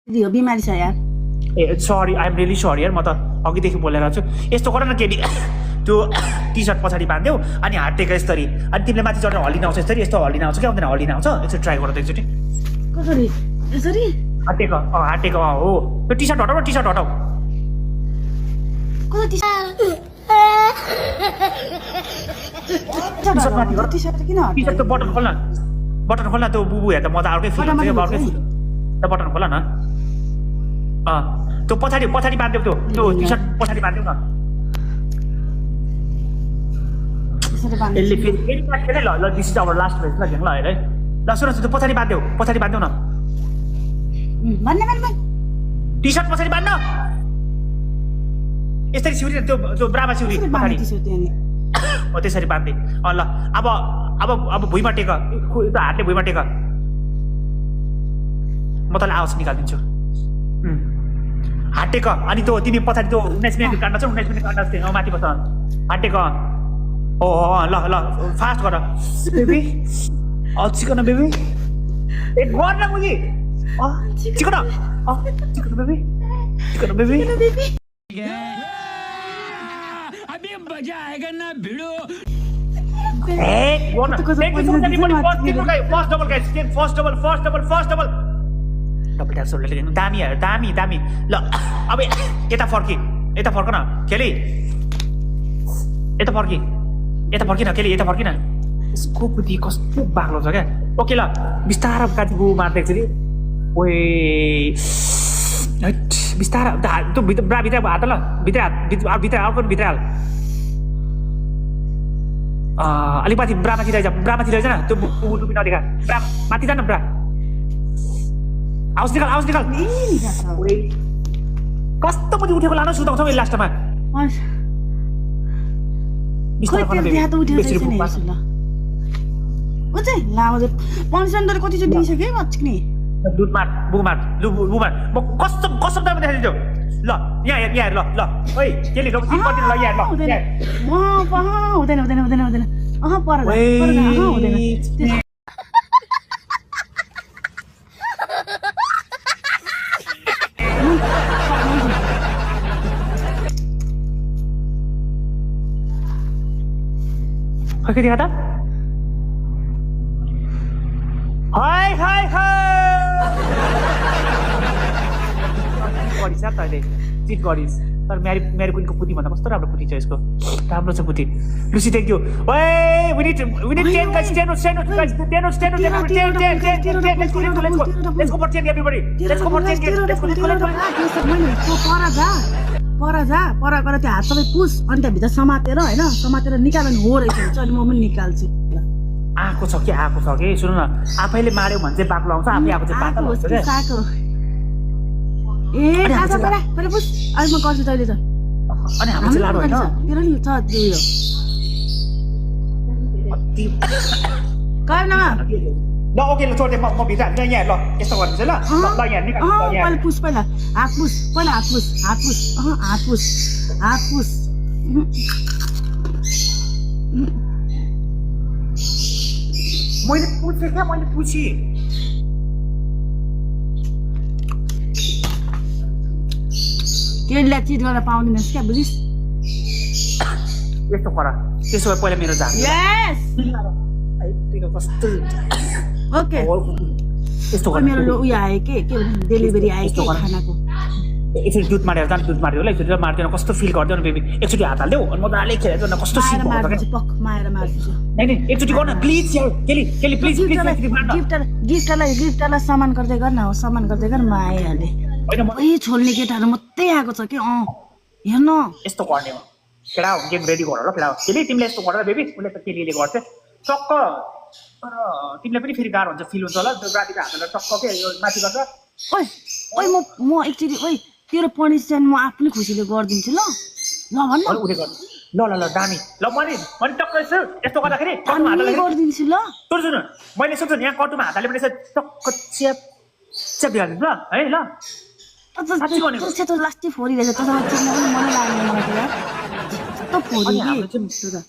दियो बिमारी छ यार ए sorry I am really sorry यार म त अघिदेखि बोलेर छु यस्तो गर न केटी त्यो टी सर्ट पछाडि बाँध्यौ अनि हाटेको यसरी अनि तिमीले माथि चढेर हल्लिन आउँछ यसरी यस्तो हल्लिन आउँछ क्या आउँदैन हल्लिन आउँछ एकचोटि ट्राई गर त एकचोटि कसरी यसरी हाटेको हो त्यो टी सर्ट हटाऊ टी सर्ट हटाऊ कसरी टी सर्ट किन टी सर्ट त्यो बटन खोल्न त्यो बुबु हेर्दा म त अर्कै फिल हुन्छ क्या अर्कै फिल त्यो बटन खोल न त्यो पछाडि बाँध्यौ त्यो टी सर्ट पछाडि बाँध्यौ न यसले फेरि ल दिस इज आवर लास्ट भेज ल घेङ ल हेर है ल सुन त्यो पछाडि बाँध्यौ न टी सर्ट पछाडि बाँध्न यसरी सिउरी त्यो ब्रामा सिउरी पछाडि हो त्यसरी बाँध्दै ल अब भुइँमा टेक हातले भुइँमा टेक म तँलाई आवाज निकालिदिन्छु हात टेक अनि त्यो तिमी पछाडि त्यो 19 मिनट काट्न छ 19 मिनट काट्न जस्तै माथि बस हात टेक ओ ल फास्ट गर बेबी चिकन बेबी ए गर्न मुली चिकन बेबी अभी मजा आएगा ना भिड़ो फर्स्ट डबल दामी ल अब यता फर्क न केली यता फर्किन केली यता फर्किन यसको बुद्धि कस्तो बाक्लो छ क्या ओके ल बिस्तार काटी गु मार्दै एकचोटि ओए बिस्तार त्यो भित्र हात ल भित्र हाल अलिक माथि ब्रामाथि रहेछ न त्यो टुपी नदेखा ब्रा माथि जान ब्रा आवाज निकाल कस्तो पछि उठेको लानु सुताउँछ मैले लास्टमा दुध मार बुमार म कसम तपाईँ देखाइदिन्छु ल यहाँ हेर ल ओइ केली ल यहाँ हुँदैन के देखा था हाय गरिस् यार तैँले चिट गरिस् तर मेरो कुनको पुती भन्दा कस्तो राम्रो पुती छ यसको राम्रो छ पुती लुसी थ्याङ्क यू ओए we need 10 guys 10 let's go for 10 everybody let's go for 10 पर गएर त्यो हात सबै पुस अनि त्यहाँभित्र समातेर निकाल्यो भने हो रहेछ भने म पनि निकाल्छु आएको छ कि सुन न आफैले मार्यो भने चाहिँ बाक्लो आउँछ आफै आएको चाहिँ पातल हुन्छ क्या ए खाजा पहिला पुस अहिले म गर्छु तैँले त अनि हाम्रो चाहिँ लाडो होइन तेरो नि छ उयो गर्न ल ओके ल छोड्दै म भित्र हाल्छु यहाँ ल यस्तो गर्छु ल यहाँ निकाल पहिला पुस हात पुस मैले पुछे केटीलाई चिट गर्न पाउँदैनस् क्या बुझिस् यस्तो गर त्यसो भए पहिला मेरो जान कस्तो ओके यस्तो मेरो उयो आयो के डेलिभरी आयो के खानाको एकचोटि दुध मारेर ल एकचोटि मार्दैन कस्तो फिल गर्दैन बेबी एकचोटि हात हाल्देऊ अनि मजाले खेलेर न कस्तो सिन माएर मार्छु एकचोटि गर्न प्लिज केली प्लिज गिफ्टलाई सामान गर्दै गर्न म आइहालेँ ओइ छोल्ने केटाहरू मात्रै आएको छ कि हेर्न यस्तो गर्ने हो केटा गेम रेडी गर ल केटा केली तिमीले यस्तो गर बेबी उसले त केलीले गर्छ टक्क तर तिमीले पनि फेरि गाह्रो हुन्छ फिल हुन्छ होला त्यो रातिको हातलाई टक्क के यो माथि गर्छ ओइ म एकचोटि ओइ तेरो पनिसमेन्ट म आफ्नै खुसीले गरिदिन्छु ल भन्न उठे गर्नु ल दामी ल मैले टक्क यस्तो गर्दाखेरि गरिदिन्छु ल सुन मैले सोध्छु यहाँ कटुमा हात हाले पनि टक्क च्याप दिइहाल्नु ल है ल लास्टै फोरिरहेछ तसँग चिन्न पनि मनै लाग्दैन मलाई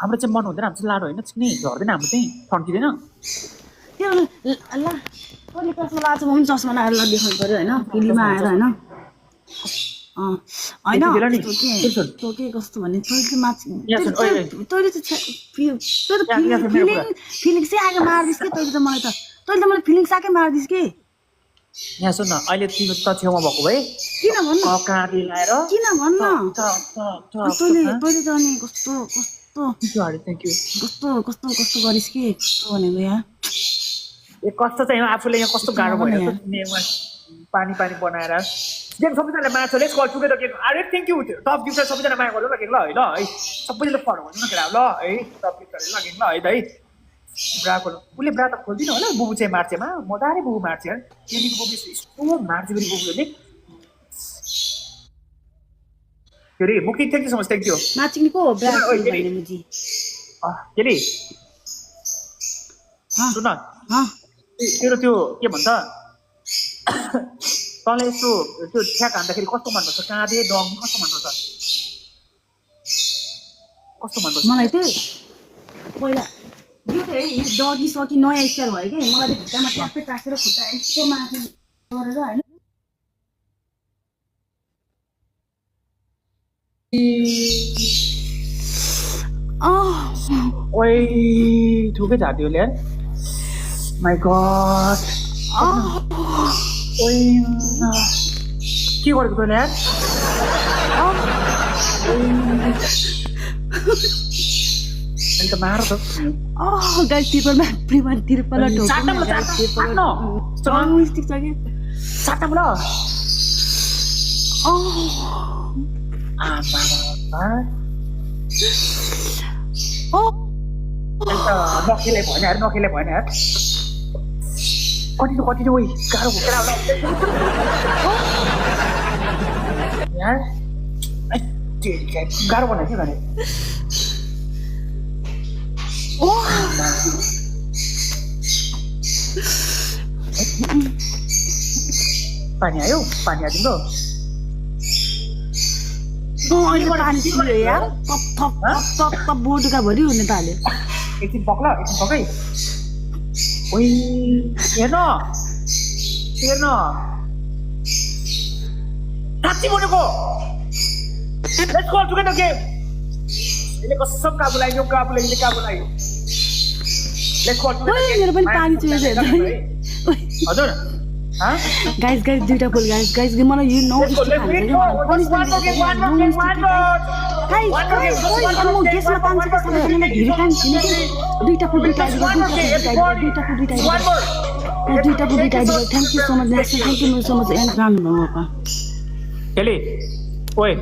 हाम्रो चाहिँ मन हुँदैन हाम्रो चाहिँ लाडो होइन नि झर्दैन हाम्रो चाहिँ थन्किँदैन ल तैँले चस्मा लगाएको छ म पनि चस्मा लगाएर देखाउनु पर्यो होइन फिल्ममा आएर होइन होइन तँ के कस्तो भने तैँले माथि तैँले चाहिँ फिलिङ्स चाहिँ आएको मारिदिस् कि तैँले त मलाई फिलिङ्स आएकै मारिदिस् कि यहाँ सुन न अहिले तिमी त छेउमा भएको भए किन भन्न काँडी लाएर किन भन्न तैँले त अनि कस्तो थ्याङ्क यू कस्तो गरिस् कि कस्तो भनेको यहाँ कस्तो चाहिँ आफूले यहाँ कस्तो गाह्रो भयो पानी बनाएर गेम सबैजनाले मार्छ लेट्स कल टुगेदर गेम अरे थ्याङ्क यू टप गिफ्टर सबैजना माया गर्नु न गेम ल है ल है सबैजनाले फलो गर्नु न केटा ल है टप गिफ्टर ल गेम ल है दाइ ब्राको उसले ब्रा त खोल्दिनँ होला बुबु चाहिँ मार्चेमा मजाले बुबु मार्छ यार केलीको बुबु यस्तो मार्छ फेरि बुबुले के अरे मुखी thank you so much thank you नाचिङ को हो ब्रा भन्ने मुजी केली सुन तेरो त्यो के भन्छ तँलाई यस्तो त्यो ठ्याक हान्दाखेरि कस्तो मनपर्छ काँधे डङ कस्तो मनपर्छ मलाई चाहिँ पहिला यो चाहिँ डगी सकी नयाँ स्टाइल भयो कि मलाई चाहिँ खुट्टामा ट्याप्पै टाँसेर खुट्टा यस्तो माथि गरेर होइन ओइ ठुकै झार्दियो यार माई गड ओइ के गरेको तैँले यार अहिले त मार त गाइस तिरपलमा तिरपल स्टिक छ कि साट्टामा ल नखेले भएन यार कटिनु ओइ गाह्रो भोकेर यार गाह्रो बनायो के भने पानी आइदिनु अहिले पानी छिर्यो यार थप बोटुका भरि हुने त हाल्यो एकछिन पकै ओइ हेर्न साँच्ची बोलेको लेट्स गो टुगेदर गेम यसले कसम काबु लाग्यो लेट्स गो टुगेदर मेरो पनि पानी चुहेछ हजुर गाइस दुईटा फुल गाइस मलाई यो नो दुईटा फुल thank you so much thank you so much and राम्नुभयो केली ओए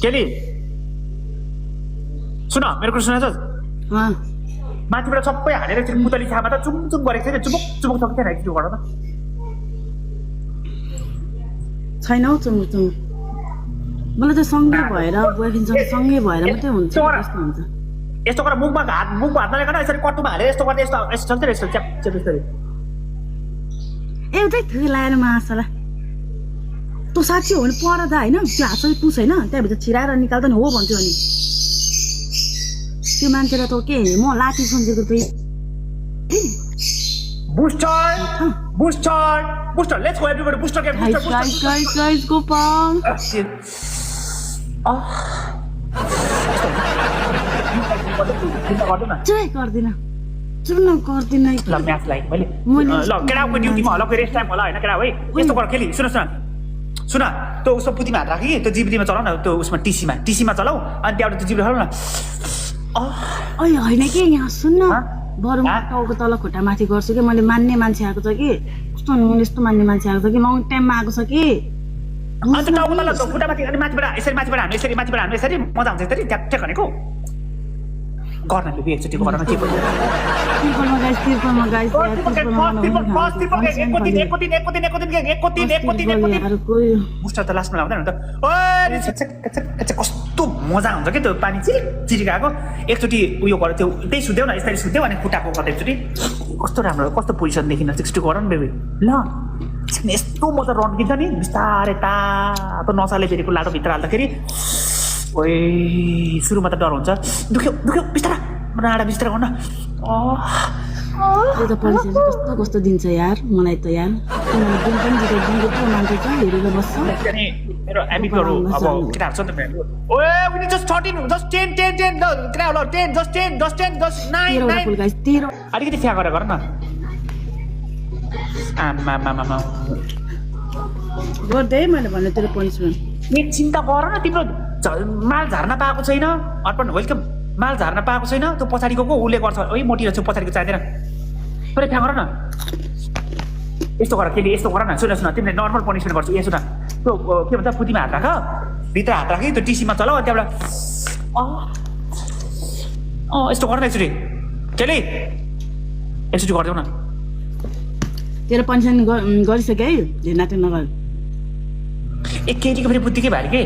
केली सुन मेरो कुरा सुनेछ माथिबाट सबै हालेर पुतली छामा त चुमचुम गरेको थियो चुमुक सक्थेन एकचोटि गर त छैन हौ चुमुक मलाई त सँगै भएर बोयफ्रेन्डसँग सँगै भएर मात्रै हुन्छ यस्तो हुन्छ यस्तो गरेर मुखमा हात नलागेर यसरी कट्टुमा हालेर यस्तो गर्दै यस्तो चल्छ यस्तो च्याप यसरी एउटै थुकी लगाएर मासला तँ साँच्ची हो भने पर त होइन त्यो हात सबै पुस होइन त्यहाँभित्र छिराएर निकाल्दा नि हो भन्छु अनि त्यो मान्छेलाई त के म लाठी सम्झेको त्यही booster let's go everybody booster game guys गो पाङ चाहिँ गर्दिन चुर्न गर्दिन ल म्याच लाइक मैले ल केटाको ड्युटीमा होला कोही रेस्ट टाइम होला होइन केटा है यस्तो गर खेली सुन त्यो उसको पुतीमा हात राखी त्यो जिब्रीमा चलाउ न त्यो उसमा टिसीमा चलाऊ अनि त्यहाँबाट त्यो जिब्री चलाउ न होइन कि यहाँ सुन्न बरु टाउको तल खुट्टा माथि गर्छु कि मैले मान्ने मान्छे आएको छ कि कस्तो यस्तो मान्ने मान्छे आएको छ कि लङ टाइममा आएको छ कि अन्त टाउको तल खुट्टा माथि अनि माथिबाट हान्नु यसरी मजा हुन्छ यसरी ट्याक भनेको गर्न बेबी एकचोटि गर्न के गर्नु बुस्टर त लास्टमा लाउँदैन त कस्तो मजा हुन्छ कि त्यो पानी चिरिक आएको एकचोटि उयो गरेर त्यो त्यही सुत्देऊ न यसरी सुत्देऊ अनि खुट्टाको गर्दा एकचोटि कस्तो राम्रो कस्तो पोजिसन देखिन 60 गर न बेबी ल यस्तो मजा रन्किन्छ नि बिस्तारै तातो नसाले फेरिको लाटोभित्र हाल्दाखेरि ओइ सुरुमा त डर हुन्छ दुख्यो बिस्तारा राडा बिस्तारा गर्न त्यो त पढिसकेपछि कस्तो कस्तो दिन्छ यार मलाई त यार तिमीले जुन पनि जिताइदिनु त्यो मान्छे छ हेरेर बस्छ अनि मेरो एमबिपीहरू अब केटाहरू छ नि त मेरो ओए we need just 13 just 10 10 10 केटा होला 10 just 10 just 10 just 9 तेह्रवटा 9 फुल गाइस 13 अलिकति फ्या गरेर गर न आमा गर्दै मैले भने तेरो पनिसमेन्ट एक चिन्ता गर न तिम्रो माल झार्न पाएको छैन अर्पण वेलकम माल झार्न पाएको छैन त्यो पछाडिको को उसले गर्छ ओइ मोटी रहेछ पछाडिको चाहिँदैन पुरै फ्या गर न यस्तो गर केली यस्तो गर न सुन तिमीले नर्मल पनिसमेन्ट गर्छु यहाँ सुन त्यो के भन्छ पुतीमा हात राख भित्र हात राखी त्यो टिसीमा चलाऊ अनि त्यहाँबाट यस्तो गर न एकचोटि केली एकचोटि गरिदेऊ न तेरो पनिसमेन्ट गरिसके है धेरै नाटक नगर एक केटीको फेरि बुद्धि के भयो के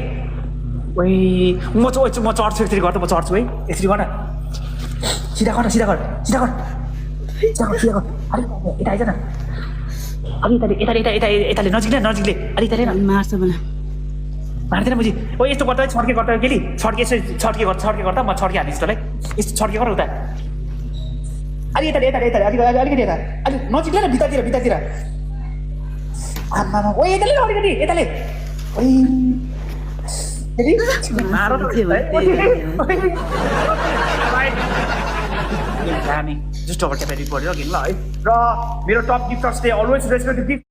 ओइ म चढ्छु यसरी गर्दा म चढ्छु है यसरी गर न सिधा गर अरे यता आइज न अलि यताले नजिकले अलि यताले न मार्छ भने मार्दैन बुझी ओ यस्तो गर्दा छड्के केली छड्के गर्दा म छड्के हालिदिन्छु तँलाई यस्तो छड्के गर उता अलि यताले अलिकति यता अलि नजिकले न भित्रतिर आम्मामा ओ यताले ओइ मारो हामी जस्ट ओभर ट्याप एडिट गर्यो किन ल है र मेरो टप गिफ्टर्सले अलवेज रेस्पेक्ट